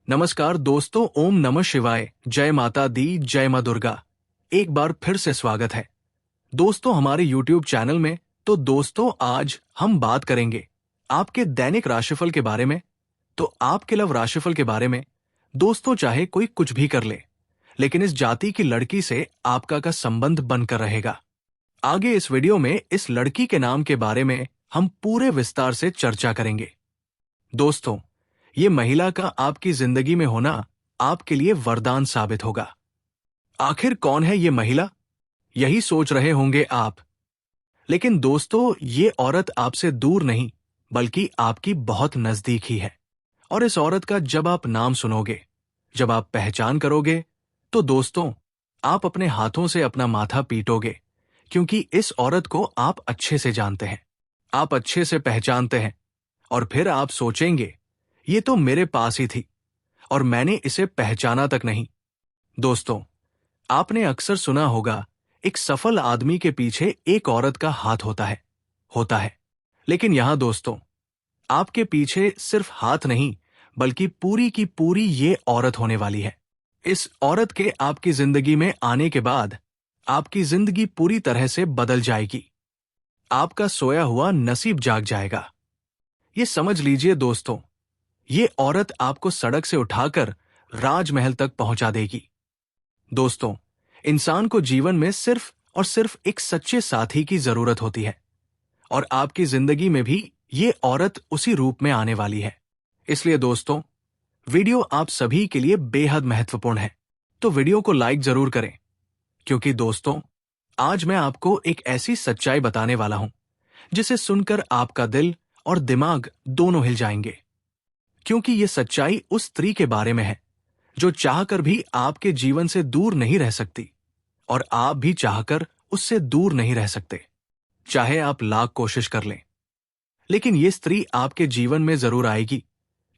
नमस्कार दोस्तों, ओम नमः शिवाय, जय माता दी, जय मां दुर्गा। एक बार फिर से स्वागत है दोस्तों हमारे YouTube चैनल में। तो दोस्तों आज हम बात करेंगे आपके दैनिक राशिफल के बारे में। तो आपके लव राशिफल के बारे में। दोस्तों चाहे कोई कुछ भी कर ले, लेकिन इस जाति की लड़की से आपका का संबंध बनकर रहेगा। आगे इस वीडियो में इस लड़की के नाम के बारे में हम पूरे विस्तार से चर्चा करेंगे। दोस्तों ये महिला का आपकी जिंदगी में होना आपके लिए वरदान साबित होगा। आखिर कौन है ये महिला, यही सोच रहे होंगे आप। लेकिन दोस्तों ये औरत आपसे दूर नहीं बल्कि आपकी बहुत नजदीक ही है। और इस औरत का जब आप नाम सुनोगे, जब आप पहचान करोगे, तो दोस्तों आप अपने हाथों से अपना माथा पीटोगे, क्योंकि इस औरत को आप अच्छे से जानते हैं, आप अच्छे से पहचानते हैं। और फिर आप सोचेंगे ये तो मेरे पास ही थी और मैंने इसे पहचाना तक नहीं। दोस्तों आपने अक्सर सुना होगा एक सफल आदमी के पीछे एक औरत का हाथ होता है। लेकिन यहां दोस्तों आपके पीछे सिर्फ हाथ नहीं बल्कि पूरी की पूरी ये औरत होने वाली है। इस औरत के आपकी जिंदगी में आने के बाद आपकी जिंदगी पूरी तरह से बदल जाएगी। आपका सोया हुआ नसीब जाग जाएगा। ये समझ लीजिए दोस्तों, ये औरत आपको सड़क से उठाकर राजमहल तक पहुंचा देगी। दोस्तों इंसान को जीवन में सिर्फ और सिर्फ एक सच्चे साथी की जरूरत होती है, और आपकी जिंदगी में भी ये औरत उसी रूप में आने वाली है। इसलिए दोस्तों वीडियो आप सभी के लिए बेहद महत्वपूर्ण है, तो वीडियो को लाइक जरूर करें, क्योंकि दोस्तों आज मैं आपको एक ऐसी सच्चाई बताने वाला हूं जिसे सुनकर आपका दिल और दिमाग दोनों हिल जाएंगे। क्योंकि ये सच्चाई उस स्त्री के बारे में है जो चाहकर भी आपके जीवन से दूर नहीं रह सकती, और आप भी चाहकर उससे दूर नहीं रह सकते, चाहे आप लाख कोशिश कर लें। लेकिन ये स्त्री आपके जीवन में जरूर आएगी,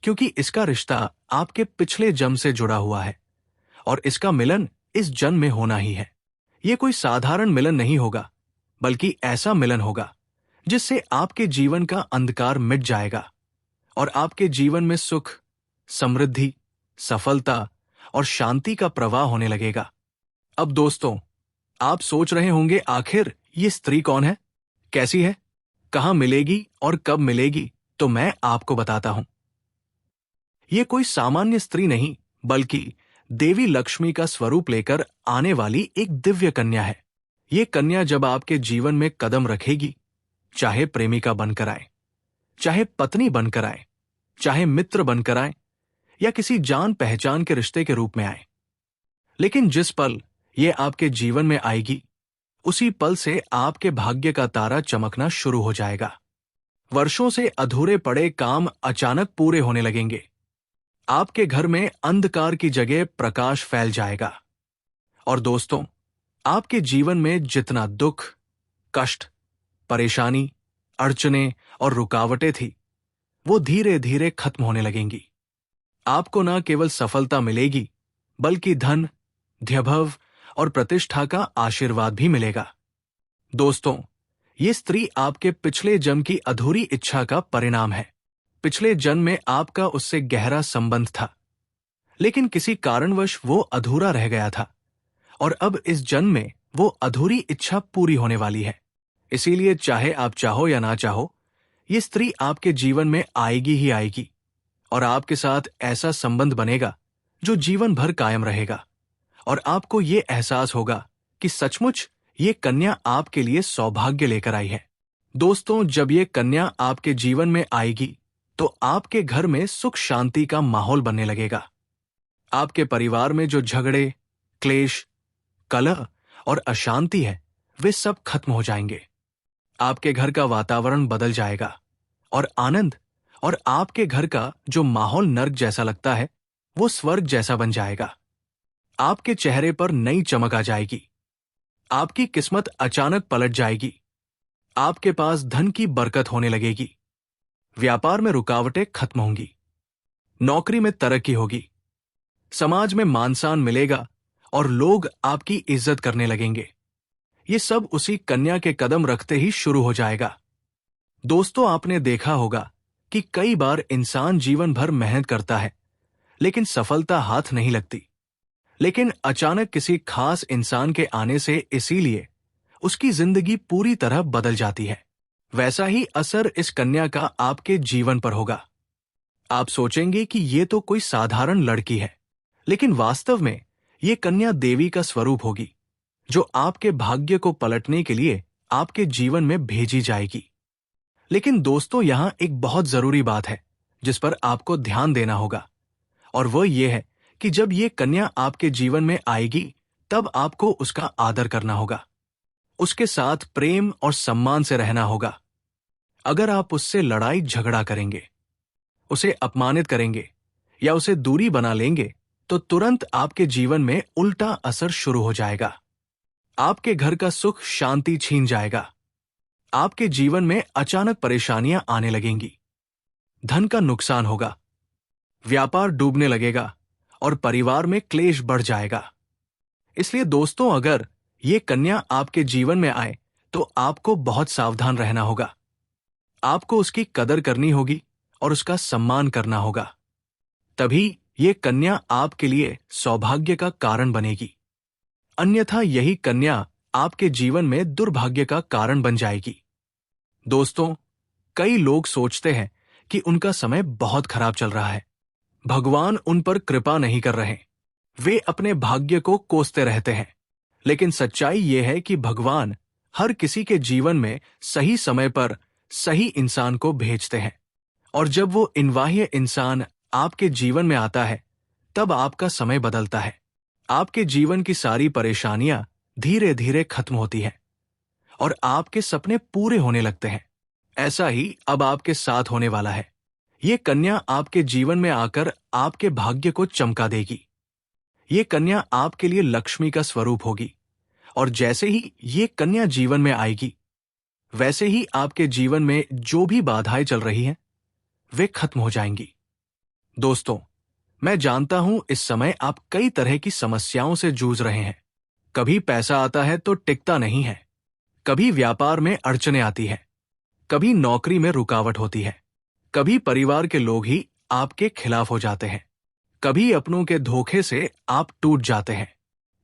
क्योंकि इसका रिश्ता आपके पिछले जन्म से जुड़ा हुआ है, और इसका मिलन इस जन्म में होना ही है। ये कोई साधारण मिलन नहीं होगा, बल्कि ऐसा मिलन होगा जिससे आपके जीवन का अंधकार मिट जाएगा और आपके जीवन में सुख, समृद्धि, सफलता और शांति का प्रवाह होने लगेगा। अब दोस्तों आप सोच रहे होंगे आखिर ये स्त्री कौन है, कैसी है, कहां मिलेगी और कब मिलेगी। तो मैं आपको बताता हूं। ये कोई सामान्य स्त्री नहीं बल्कि देवी लक्ष्मी का स्वरूप लेकर आने वाली एक दिव्य कन्या है। ये कन्या जब आपके जीवन में कदम रखेगी, चाहे प्रेमिका बनकर आए, चाहे पत्नी बनकर आए, चाहे मित्र बनकर आए, या किसी जान पहचान के रिश्ते के रूप में आए, लेकिन जिस पल ये आपके जीवन में आएगी, उसी पल से आपके भाग्य का तारा चमकना शुरू हो जाएगा। वर्षों से अधूरे पड़े काम अचानक पूरे होने लगेंगे। आपके घर में अंधकार की जगह प्रकाश फैल जाएगा। और दोस्तों आपके जीवन में जितना दुख, कष्ट, परेशानी, अड़चने और रुकावटें थी, वो धीरे धीरे खत्म होने लगेंगी। आपको न केवल सफलता मिलेगी बल्कि धन, वैभव और प्रतिष्ठा का आशीर्वाद भी मिलेगा। दोस्तों ये स्त्री आपके पिछले जन्म की अधूरी इच्छा का परिणाम है। पिछले जन्म में आपका उससे गहरा संबंध था, लेकिन किसी कारणवश वो अधूरा रह गया था, और अब इस जन्म में वो अधूरी इच्छा पूरी होने वाली है। इसीलिए चाहे आप चाहो या ना चाहो, ये स्त्री आपके जीवन में आएगी ही आएगी, और आपके साथ ऐसा संबंध बनेगा जो जीवन भर कायम रहेगा। और आपको ये एहसास होगा कि सचमुच ये कन्या आपके लिए सौभाग्य लेकर आई है। दोस्तों जब ये कन्या आपके जीवन में आएगी तो आपके घर में सुख शांति का माहौल बनने लगेगा। आपके परिवार में जो झगड़े, क्लेश, कलह और अशांति है, वे सब खत्म हो जाएंगे। आपके घर का वातावरण बदल जाएगा और आनंद और आपके घर का जो माहौल नर्क जैसा लगता है, वो स्वर्ग जैसा बन जाएगा। आपके चेहरे पर नई चमक आ जाएगी। आपकी किस्मत अचानक पलट जाएगी। आपके पास धन की बरकत होने लगेगी। व्यापार में रुकावटें खत्म होंगी। नौकरी में तरक्की होगी। समाज में मान सम्मान मिलेगा और लोग आपकी इज्जत करने लगेंगे। ये सब उसी कन्या के कदम रखते ही शुरू हो जाएगा। दोस्तों आपने देखा होगा कि कई बार इंसान जीवन भर मेहनत करता है, लेकिन सफलता हाथ नहीं लगती। लेकिन अचानक किसी खास इंसान के आने से इसीलिए उसकी जिंदगी पूरी तरह बदल जाती है। वैसा ही असर इस कन्या का आपके जीवन पर होगा। आप सोचेंगे कि ये तो कोई साधारण लड़की है, लेकिन वास्तव में ये कन्या देवी का स्वरूप होगी, जो आपके भाग्य को पलटने के लिए आपके जीवन में भेजी जाएगी। लेकिन दोस्तों, यहां एक बहुत जरूरी बात है जिस पर आपको ध्यान देना होगा, और वह यह है कि जब ये कन्या आपके जीवन में आएगी तब आपको उसका आदर करना होगा, उसके साथ प्रेम और सम्मान से रहना होगा। अगर आप उससे लड़ाई झगड़ा करेंगे, उसे अपमानित करेंगे या उसे दूरी बना लेंगे तो तुरंत आपके जीवन में उल्टा असर शुरू हो जाएगा। आपके घर का सुख शांति छीन जाएगा। आपके जीवन में अचानक परेशानियां आने लगेंगी। धन का नुकसान होगा, व्यापार डूबने लगेगा और परिवार में क्लेश बढ़ जाएगा। इसलिए दोस्तों, अगर ये कन्या आपके जीवन में आए तो आपको बहुत सावधान रहना होगा। आपको उसकी कदर करनी होगी और उसका सम्मान करना होगा। तभी ये कन्या आपके लिए सौभाग्य का कारण बनेगी। अन्यथा यही कन्या आपके जीवन में दुर्भाग्य का कारण बन जाएगी। दोस्तों, कई लोग सोचते हैं कि उनका समय बहुत खराब चल रहा है, भगवान उन पर कृपा नहीं कर रहे। वे अपने भाग्य को कोसते रहते हैं। लेकिन सच्चाई यह है कि भगवान हर किसी के जीवन में सही समय पर सही इंसान को भेजते हैं, और जब वो इनवाह्य इंसान आपके जीवन में आता है तब आपका समय बदलता है। आपके जीवन की सारी परेशानियां धीरे धीरे खत्म होती हैं और आपके सपने पूरे होने लगते हैं। ऐसा ही अब आपके साथ होने वाला है। ये कन्या आपके जीवन में आकर आपके भाग्य को चमका देगी। ये कन्या आपके लिए लक्ष्मी का स्वरूप होगी, और जैसे ही ये कन्या जीवन में आएगी वैसे ही आपके जीवन में जो भी बाधाएं चल रही हैं वे खत्म हो जाएंगी। दोस्तों, मैं जानता हूं इस समय आप कई तरह की समस्याओं से जूझ रहे हैं। कभी पैसा आता है तो टिकता नहीं है, कभी व्यापार में अड़चनें आती है, कभी नौकरी में रुकावट होती है, कभी परिवार के लोग ही आपके खिलाफ हो जाते हैं, कभी अपनों के धोखे से आप टूट जाते हैं,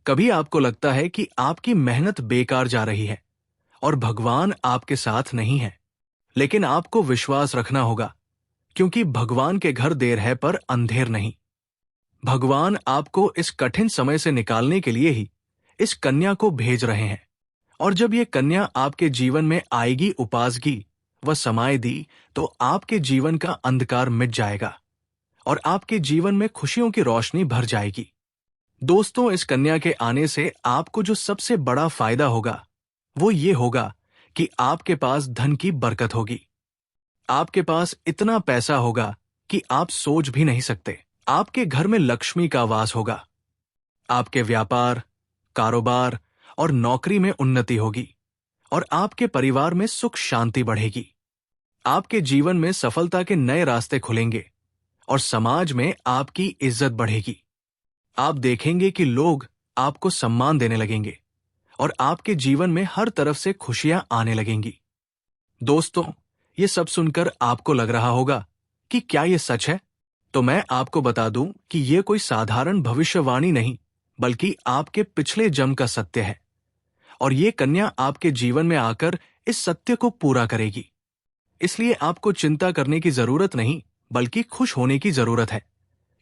कभी आपको लगता है कि आपकी मेहनत बेकार जा रही है और भगवान आपके साथ नहीं है। लेकिन आपको विश्वास रखना होगा, क्योंकि भगवान के घर देर है पर अंधेर नहीं। भगवान आपको इस कठिन समय से निकालने के लिए ही इस कन्या को भेज रहे हैं। और जब ये कन्या आपके जीवन में आएगी, उपासगी व समाएगी, तो आपके जीवन का अंधकार मिट जाएगा और आपके जीवन में खुशियों की रोशनी भर जाएगी। दोस्तों, इस कन्या के आने से आपको जो सबसे बड़ा फायदा होगा वो ये होगा कि आपके पास धन की बरकत होगी। आपके पास इतना पैसा होगा कि आप सोच भी नहीं सकते। आपके घर में लक्ष्मी का वास होगा। आपके व्यापार, कारोबार और नौकरी में उन्नति होगी और आपके परिवार में सुख शांति बढ़ेगी। आपके जीवन में सफलता के नए रास्ते खुलेंगे और समाज में आपकी इज्जत बढ़ेगी। आप देखेंगे कि लोग आपको सम्मान देने लगेंगे और आपके जीवन में हर तरफ से खुशियां आने लगेंगी। दोस्तों, ये सब सुनकर आपको लग रहा होगा कि क्या ये सच है? तो मैं आपको बता दूं कि ये कोई साधारण भविष्यवाणी नहीं, बल्कि आपके पिछले जन्म का सत्य है, और ये कन्या आपके जीवन में आकर इस सत्य को पूरा करेगी। इसलिए आपको चिंता करने की जरूरत नहीं, बल्कि खुश होने की जरूरत है,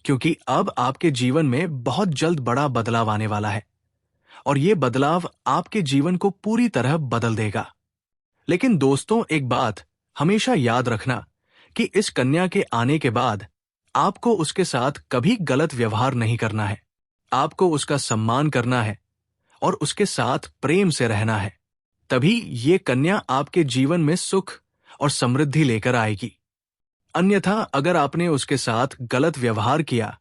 क्योंकि अब आपके जीवन में बहुत जल्द बड़ा बदलाव आने वाला है, और ये बदलाव आपके जीवन को पूरी तरह बदल देगा। लेकिन दोस्तों, एक बात हमेशा याद रखना कि इस कन्या के आने के बाद आपको उसके साथ कभी गलत व्यवहार नहीं करना है। आपको उसका सम्मान करना है और उसके साथ प्रेम से रहना है। तभी ये कन्या आपके जीवन में सुख और समृद्धि लेकर आएगी। अन्यथा अगर आपने उसके साथ गलत व्यवहार किया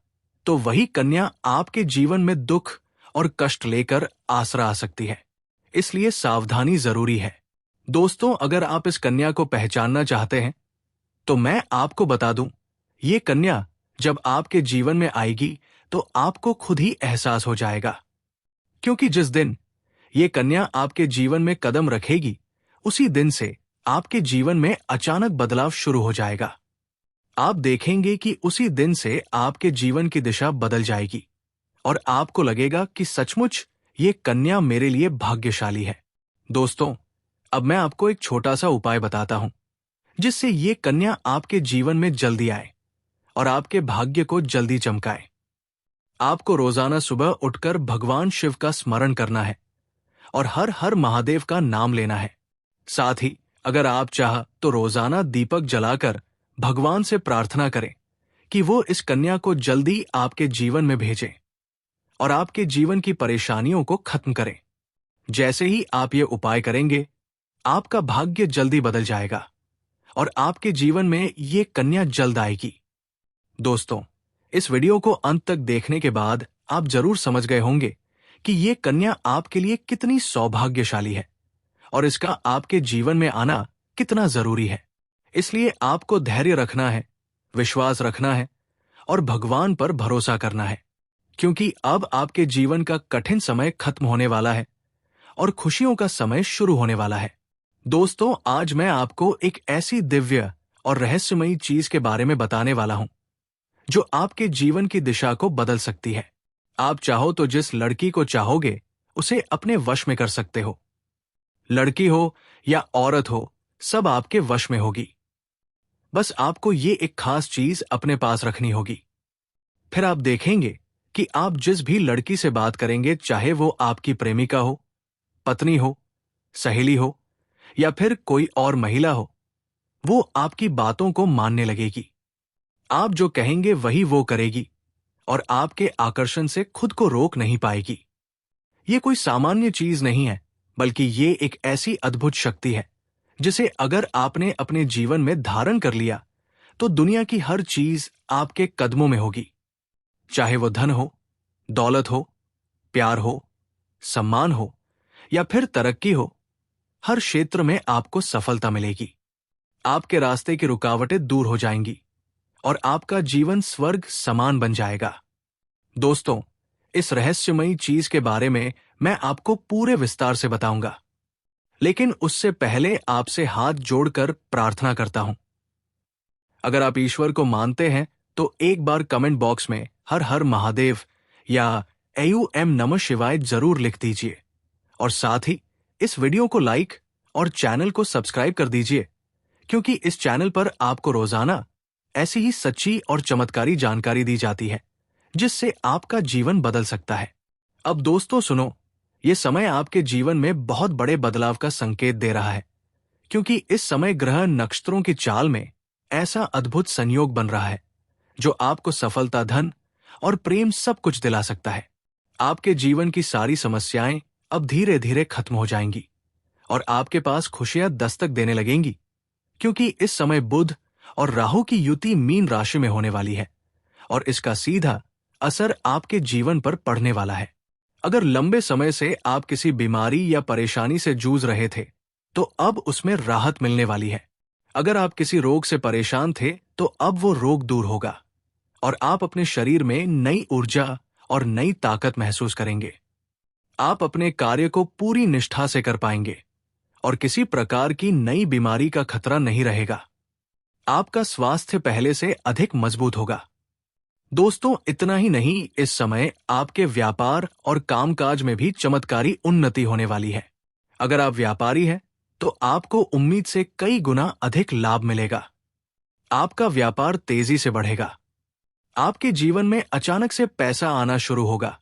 तो वही कन्या आपके जीवन में दुख और कष्ट लेकर आसरा आ सकती है। इसलिए सावधानी जरूरी है। दोस्तों, अगर आप इस कन्या को पहचानना चाहते हैं तो मैं आपको बता दूं, ये कन्या जब आपके जीवन में आएगी तो आपको खुद ही एहसास हो जाएगा, क्योंकि जिस दिन ये कन्या आपके जीवन में कदम रखेगी उसी दिन से आपके जीवन में अचानक बदलाव शुरू हो जाएगा। आप देखेंगे कि उसी दिन से आपके जीवन की दिशा बदल जाएगी और आपको लगेगा कि सचमुच ये कन्या मेरे लिए भाग्यशाली है। दोस्तों, अब मैं आपको एक छोटा सा उपाय बताता हूं जिससे ये कन्या आपके जीवन में जल्दी आए और आपके भाग्य को जल्दी चमकाए। आपको रोजाना सुबह उठकर भगवान शिव का स्मरण करना है और हर हर महादेव का नाम लेना है। साथ ही अगर आप चाह तो रोजाना दीपक जलाकर भगवान से प्रार्थना करें कि वो इस कन्या को जल्दी आपके जीवन में भेजें और आपके जीवन की परेशानियों को खत्म करें। जैसे ही आप ये उपाय करेंगे, आपका भाग्य जल्दी बदल जाएगा और आपके जीवन में ये कन्या जल्द आएगी। दोस्तों, इस वीडियो को अंत तक देखने के बाद आप जरूर समझ गए होंगे कि ये कन्या आपके लिए कितनी सौभाग्यशाली है और इसका आपके जीवन में आना कितना जरूरी है। इसलिए आपको धैर्य रखना है, विश्वास रखना है और भगवान पर भरोसा करना है, क्योंकि अब आपके जीवन का कठिन समय खत्म होने वाला है और खुशियों का समय शुरू होने वाला है। दोस्तों, आज मैं आपको एक ऐसी दिव्य और रहस्यमयी चीज के बारे में बताने वाला हूं जो आपके जीवन की दिशा को बदल सकती है। आप चाहो तो जिस लड़की को चाहोगे उसे अपने वश में कर सकते हो। लड़की हो या औरत हो, सब आपके वश में होगी। बस आपको ये एक खास चीज अपने पास रखनी होगी। फिर आप देखेंगे कि आप जिस भी लड़की से बात करेंगे, चाहे वो आपकी प्रेमिका हो, पत्नी हो, सहेली हो या फिर कोई और महिला हो, वो आपकी बातों को मानने लगेगी। आप जो कहेंगे वही वो करेगी और आपके आकर्षण से खुद को रोक नहीं पाएगी। ये कोई सामान्य चीज नहीं है, बल्कि ये एक ऐसी अद्भुत शक्ति है जिसे अगर आपने अपने जीवन में धारण कर लिया तो दुनिया की हर चीज आपके कदमों में होगी। चाहे वो धन हो, दौलत हो, प्यार हो, सम्मान हो या फिर तरक्की हो, हर क्षेत्र में आपको सफलता मिलेगी। आपके रास्ते की रुकावटें दूर हो जाएंगी और आपका जीवन स्वर्ग समान बन जाएगा। दोस्तों, इस रहस्यमयी चीज के बारे में मैं आपको पूरे विस्तार से बताऊंगा, लेकिन उससे पहले आपसे हाथ जोड़कर प्रार्थना करता हूं। अगर आप ईश्वर को मानते हैं तो एक बार कमेंट बॉक्स में हर हर महादेव या एयू नमः शिवाय जरूर लिख दीजिए और साथ ही इस वीडियो को लाइक और चैनल को सब्सक्राइब कर दीजिए, क्योंकि इस चैनल पर आपको रोजाना ऐसी ही सच्ची और चमत्कारी जानकारी दी जाती है जिससे आपका जीवन बदल सकता है। अब दोस्तों सुनो, ये समय आपके जीवन में बहुत बड़े बदलाव का संकेत दे रहा है, क्योंकि इस समय ग्रह नक्षत्रों की चाल में ऐसा अद्भुत संयोग बन रहा है जो आपको सफलता, धन और प्रेम सब कुछ दिला सकता है। आपके जीवन की सारी समस्याएं अब धीरे धीरे खत्म हो जाएंगी और आपके पास खुशियां दस्तक देने लगेंगी, क्योंकि इस समय बुध और राहु की युति मीन राशि में होने वाली है और इसका सीधा असर आपके जीवन पर पड़ने वाला है। अगर लंबे समय से आप किसी बीमारी या परेशानी से जूझ रहे थे तो अब उसमें राहत मिलने वाली है। अगर आप किसी रोग से परेशान थे तो अब वो रोग दूर होगा और आप अपने शरीर में नई ऊर्जा और नई ताकत महसूस करेंगे। आप अपने कार्य को पूरी निष्ठा से कर पाएंगे और किसी प्रकार की नई बीमारी का खतरा नहीं रहेगा। आपका स्वास्थ्य पहले से अधिक मजबूत होगा। दोस्तों, इतना ही नहीं, इस समय आपके व्यापार और कामकाज में भी चमत्कारी उन्नति होने वाली है। अगर आप व्यापारी हैं तो आपको उम्मीद से कई गुना अधिक लाभ मिलेगा। आपका व्यापार तेजी से बढ़ेगा। आपके जीवन में अचानक से पैसा आना शुरू होगा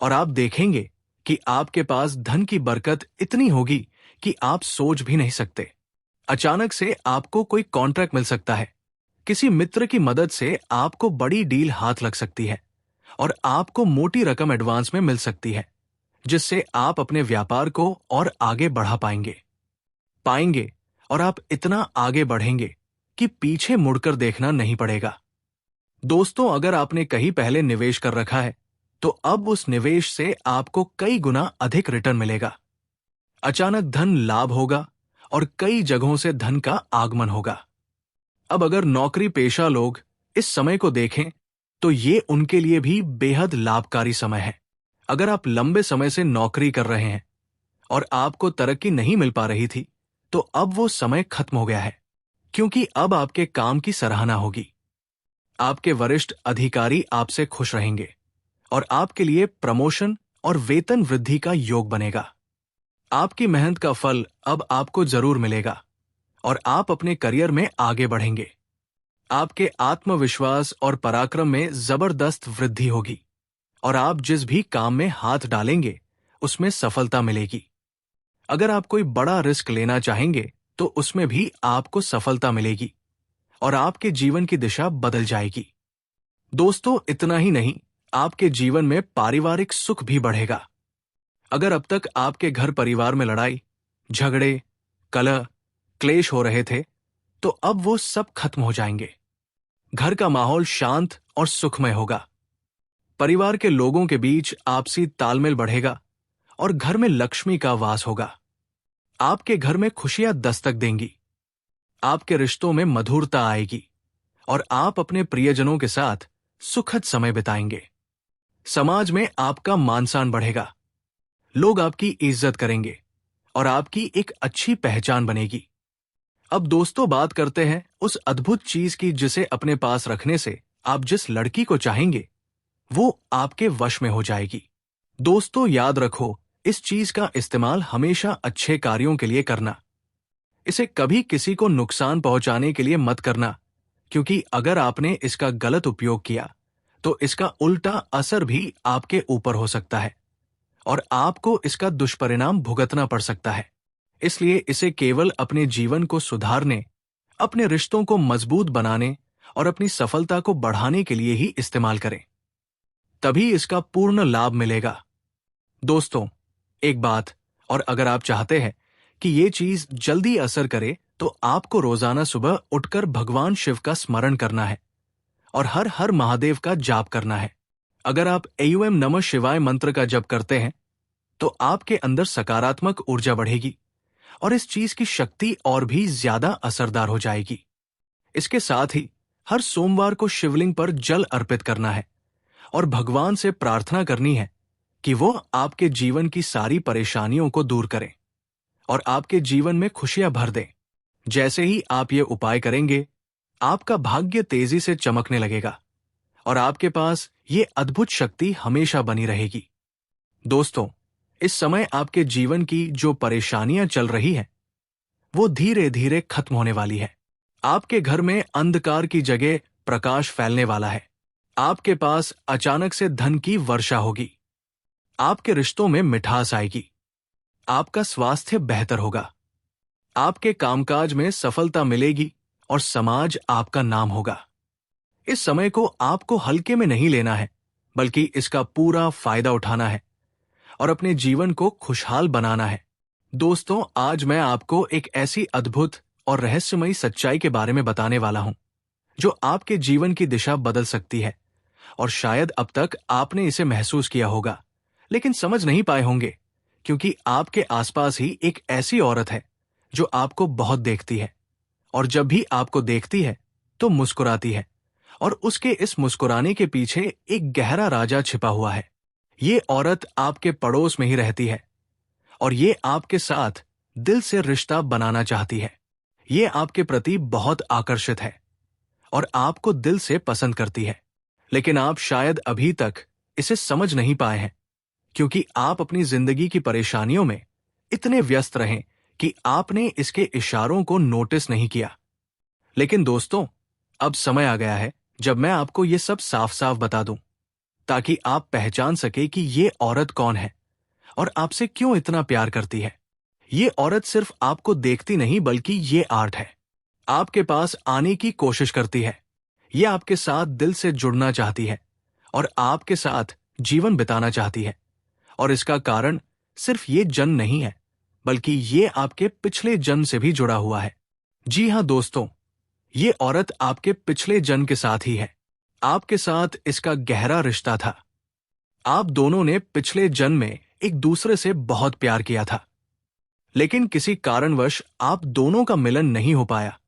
और आप देखेंगे कि आपके पास धन की बरकत इतनी होगी कि आप सोच भी नहीं सकते। अचानक से आपको कोई कॉन्ट्रैक्ट मिल सकता है। किसी मित्र की मदद से आपको बड़ी डील हाथ लग सकती है और आपको मोटी रकम एडवांस में मिल सकती है, जिससे आप अपने व्यापार को और आगे बढ़ा पाएंगे और आप इतना आगे बढ़ेंगे कि पीछे मुड़कर देखना नहीं पड़ेगा। दोस्तों, अगर आपने कहीं पहले निवेश कर रखा है तो अब उस निवेश से आपको कई गुना अधिक रिटर्न मिलेगा। अचानक धन लाभ होगा और कई जगहों से धन का आगमन होगा। अब अगर नौकरी पेशा लोग इस समय को देखें तो ये उनके लिए भी बेहद लाभकारी समय है। अगर आप लंबे समय से नौकरी कर रहे हैं और आपको तरक्की नहीं मिल पा रही थी तो अब वो समय खत्म हो गया है, क्योंकि अब आपके काम की सराहना होगी आपके वरिष्ठ अधिकारी आपसे खुश रहेंगे और आपके लिए प्रमोशन और वेतन वृद्धि का योग बनेगा। आपकी मेहनत का फल अब आपको जरूर मिलेगा और आप अपने करियर में आगे बढ़ेंगे। आपके आत्मविश्वास और पराक्रम में जबरदस्त वृद्धि होगी और आप जिस भी काम में हाथ डालेंगे उसमें सफलता मिलेगी। अगर आप कोई बड़ा रिस्क लेना चाहेंगे तो उसमें भी आपको सफलता मिलेगी और आपके जीवन की दिशा बदल जाएगी। दोस्तों, इतना ही नहीं, आपके जीवन में पारिवारिक सुख भी बढ़ेगा। अगर अब तक आपके घर परिवार में लड़ाई, झगड़े, कलह, क्लेश हो रहे थे, तो अब वो सब खत्म हो जाएंगे। घर का माहौल शांत और सुखमय होगा। परिवार के लोगों के बीच आपसी तालमेल बढ़ेगा और घर में लक्ष्मी का वास होगा। आपके घर में खुशियां दस्तक देंगी। आपके रिश्तों में मधुरता आएगी और आप अपने प्रियजनों के साथ सुखद समय बिताएंगे। समाज में आपका मान-सम्मान बढ़ेगा। लोग आपकी इज्जत करेंगे और आपकी एक अच्छी पहचान बनेगी। अब दोस्तों, बात करते हैं उस अद्भुत चीज की जिसे अपने पास रखने से आप जिस लड़की को चाहेंगे वो आपके वश में हो जाएगी। दोस्तों, याद रखो, इस चीज का इस्तेमाल हमेशा अच्छे कार्यों के लिए करना। इसे कभी किसी को नुकसान पहुंचाने के लिए मत करना, क्योंकि अगर आपने इसका गलत उपयोग किया तो इसका उल्टा असर भी आपके ऊपर हो सकता है और आपको इसका दुष्परिणाम भुगतना पड़ सकता है। इसलिए इसे केवल अपने जीवन को सुधारने, अपने रिश्तों को मजबूत बनाने और अपनी सफलता को बढ़ाने के लिए ही इस्तेमाल करें। तभी इसका पूर्ण लाभ मिलेगा। दोस्तों, एक बात और, अगर आप चाहते हैं कि ये चीज जल्दी असर करे तो आपको रोजाना सुबह उठकर भगवान शिव का स्मरण करना है और हर हर महादेव का जाप करना है। अगर आप एओम नमः शिवाय मंत्र का जप करते हैं तो आपके अंदर सकारात्मक ऊर्जा बढ़ेगी और इस चीज की शक्ति और भी ज्यादा असरदार हो जाएगी। इसके साथ ही हर सोमवार को शिवलिंग पर जल अर्पित करना है और भगवान से प्रार्थना करनी है कि वो आपके जीवन की सारी परेशानियों को दूर करें और आपके जीवन में खुशियां भर दें। जैसे ही आप ये उपाय करेंगे, आपका भाग्य तेजी से चमकने लगेगा और आपके पास ये अद्भुत शक्ति हमेशा बनी रहेगी। दोस्तों, इस समय आपके जीवन की जो परेशानियां चल रही हैं, वो धीरे धीरे खत्म होने वाली है। आपके घर में अंधकार की जगह प्रकाश फैलने वाला है। आपके पास अचानक से धन की वर्षा होगी। आपके रिश्तों में मिठास आएगी। आपका स्वास्थ्य बेहतर होगा। आपके कामकाज में सफलता मिलेगी और समाज आपका नाम होगा। इस समय को आपको हल्के में नहीं लेना है, बल्कि इसका पूरा फायदा उठाना है और अपने जीवन को खुशहाल बनाना है। दोस्तों, आज मैं आपको एक ऐसी अद्भुत और रहस्यमयी सच्चाई के बारे में बताने वाला हूं जो आपके जीवन की दिशा बदल सकती है और शायद अब तक आपने इसे महसूस किया होगा, लेकिन समझ नहीं पाए होंगे, क्योंकि आपके आसपास ही एक ऐसी औरत है जो आपको बहुत देखती है और जब भी आपको देखती है तो मुस्कुराती है और उसके इस मुस्कुराने के पीछे एक गहरा राजा छिपा हुआ है। ये औरत आपके पड़ोस में ही रहती है और ये आपके साथ दिल से रिश्ता बनाना चाहती है। ये आपके प्रति बहुत आकर्षित है और आपको दिल से पसंद करती है, लेकिन आप शायद अभी तक इसे समझ नहीं पाए हैं, क्योंकि आप अपनी जिंदगी की परेशानियों में इतने व्यस्त रहें कि आपने इसके इशारों को नोटिस नहीं किया। लेकिन दोस्तों, अब समय आ गया है जब मैं आपको ये सब साफ साफ बता दूं, ताकि आप पहचान सके कि ये औरत कौन है और आपसे क्यों इतना प्यार करती है। ये औरत सिर्फ आपको देखती नहीं, बल्कि ये आर्ट है। आपके पास आने की कोशिश करती है। ये आपके साथ दिल से जुड़ना चाहती है और आपके साथ जीवन बिताना चाहती है, और इसका कारण सिर्फ ये जन्म नहीं है, बल्कि ये आपके पिछले जन्म से भी जुड़ा हुआ है। जी हाँ दोस्तों, ये औरत आपके पिछले जन्म के साथ ही है। आपके साथ इसका गहरा रिश्ता था। आप दोनों ने पिछले जन्म में एक दूसरे से बहुत प्यार किया था, लेकिन किसी कारणवश आप दोनों का मिलन नहीं हो पाया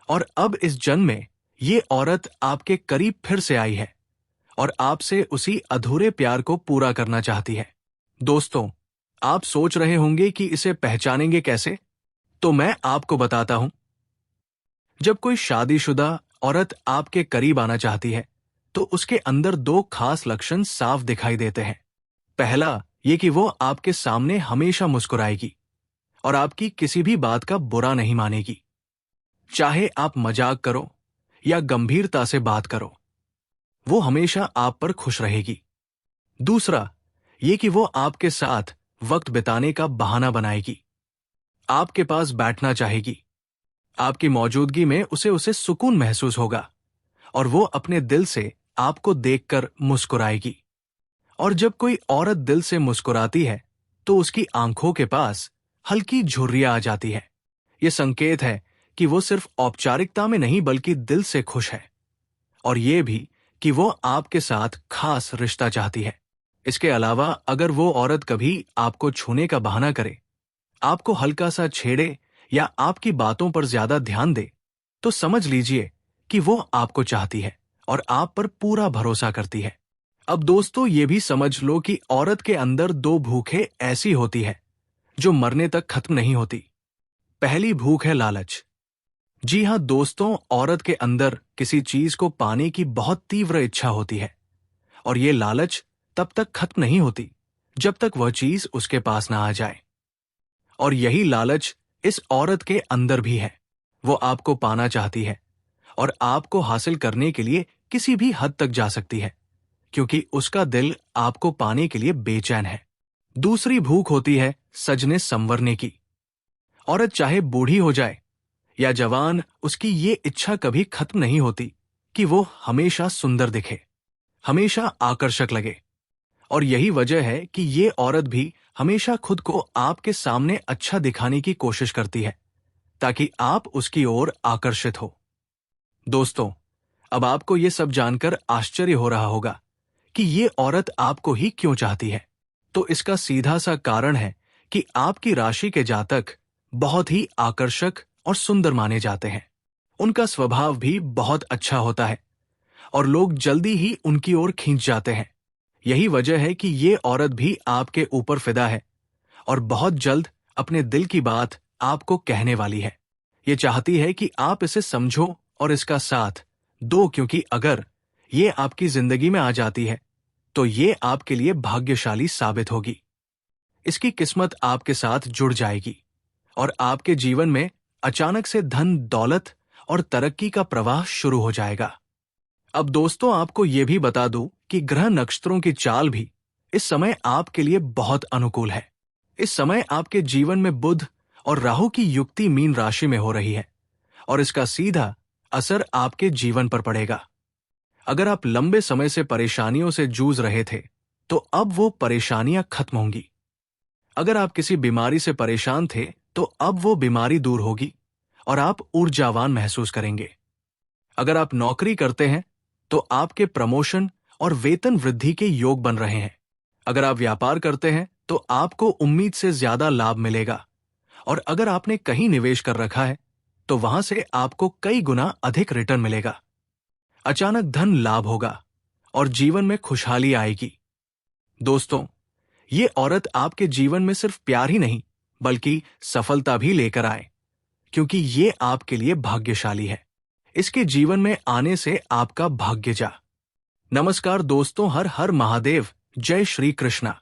और अब इस जन्म में ये औरत आपके करीब फिर से आई है और आपसे उसी अधूरे प्यार को पूरा करना चाहती है। दोस्तों, आप सोच रहे होंगे कि इसे पहचानेंगे कैसे? तो मैं आपको बताता हूं। जब कोई शादीशुदा औरत आपके करीब आना चाहती है तो उसके अंदर दो खास लक्षण साफ दिखाई देते हैं। पहला, ये कि वो आपके सामने हमेशा मुस्कुराएगी और आपकी किसी भी बात का बुरा नहीं मानेगी, चाहे आप मजाक करो या गंभीरता से बात करो, वो हमेशा आप पर खुश रहेगी। दूसरा, ये कि वो आपके साथ वक्त बिताने का बहाना बनाएगी, आपके पास बैठना चाहेगी, आपकी मौजूदगी में उसे सुकून महसूस होगा और वो अपने दिल से आपको देखकर मुस्कुराएगी। और जब कोई औरत दिल से मुस्कुराती है तो उसकी आंखों के पास हल्की झुर्रियां आ जाती है। ये संकेत है कि वो सिर्फ औपचारिकता में नहीं बल्कि दिल से खुश है, और ये भी कि वो आपके साथ खास रिश्ता चाहती है। इसके अलावा अगर वो औरत कभी आपको छूने का बहाना करे, आपको हल्का सा छेड़े या आपकी बातों पर ज्यादा ध्यान दे, तो समझ लीजिए कि वो आपको चाहती है और आप पर पूरा भरोसा करती है। अब दोस्तों, ये भी समझ लो कि औरत के अंदर दो भूखें ऐसी होती है जो मरने तक खत्म नहीं होती। पहली भूख है लालच। जी हाँ दोस्तों, औरत के अंदर किसी चीज को पाने की बहुत तीव्र इच्छा होती है, और ये लालच तब तक खत्म नहीं होती जब तक वह चीज उसके पास ना आ जाए। और यही लालच इस औरत के अंदर भी है। वो आपको पाना चाहती है और आपको हासिल करने के लिए किसी भी हद तक जा सकती है, क्योंकि उसका दिल आपको पाने के लिए बेचैन है। दूसरी भूख होती है सजने संवरने की। औरत चाहे बूढ़ी हो जाए या जवान, उसकी ये इच्छा कभी खत्म नहीं होती कि वो हमेशा सुंदर दिखे, हमेशा आकर्षक लगे। और यही वजह है कि ये औरत भी हमेशा खुद को आपके सामने अच्छा दिखाने की कोशिश करती है ताकि आप उसकी ओर आकर्षित हो। दोस्तों, अब आपको ये सब जानकर आश्चर्य हो रहा होगा कि ये औरत आपको ही क्यों चाहती है। तो इसका सीधा सा कारण है कि आपकी राशि के जातक बहुत ही आकर्षक और सुंदर माने जाते हैं। उनका स्वभाव भी बहुत अच्छा होता है और लोग जल्दी ही उनकी ओर खींच जाते हैं। यही वजह है कि ये औरत भी आपके ऊपर फिदा है और बहुत जल्द अपने दिल की बात आपको कहने वाली है। ये चाहती है कि आप इसे समझो और इसका साथ दो, क्योंकि अगर ये आपकी जिंदगी में आ जाती है तो ये आपके लिए भाग्यशाली साबित होगी। इसकी किस्मत आपके साथ जुड़ जाएगी और आपके जीवन में अचानक से धन, दौलत और तरक्की का प्रवाह शुरू हो जाएगा। अब दोस्तों, आपको ये भी बता दूं कि ग्रह नक्षत्रों की चाल भी इस समय आपके लिए बहुत अनुकूल है। इस समय आपके जीवन में बुध और राहु की युक्ति मीन राशि में हो रही है और इसका सीधा असर आपके जीवन पर पड़ेगा। अगर आप लंबे समय से परेशानियों से जूझ रहे थे तो अब वो परेशानियां खत्म होंगी। अगर आप किसी बीमारी से परेशान थे तो अब वो बीमारी दूर होगी और आप ऊर्जावान महसूस करेंगे। अगर आप नौकरी करते हैं तो आपके प्रमोशन और वेतन वृद्धि के योग बन रहे हैं। अगर आप व्यापार करते हैं तो आपको उम्मीद से ज्यादा लाभ मिलेगा, और अगर आपने कहीं निवेश कर रखा है तो वहां से आपको कई गुना अधिक रिटर्न मिलेगा। अचानक धन लाभ होगा और जीवन में खुशहाली आएगी। दोस्तों, ये औरत आपके जीवन में सिर्फ प्यार ही नहीं बल्कि सफलता भी लेकर आए, क्योंकि ये आपके लिए भाग्यशाली है। इसके जीवन में आने से आपका भाग्य जा। नमस्कार दोस्तों, हर हर महादेव, जय श्री कृष्णा।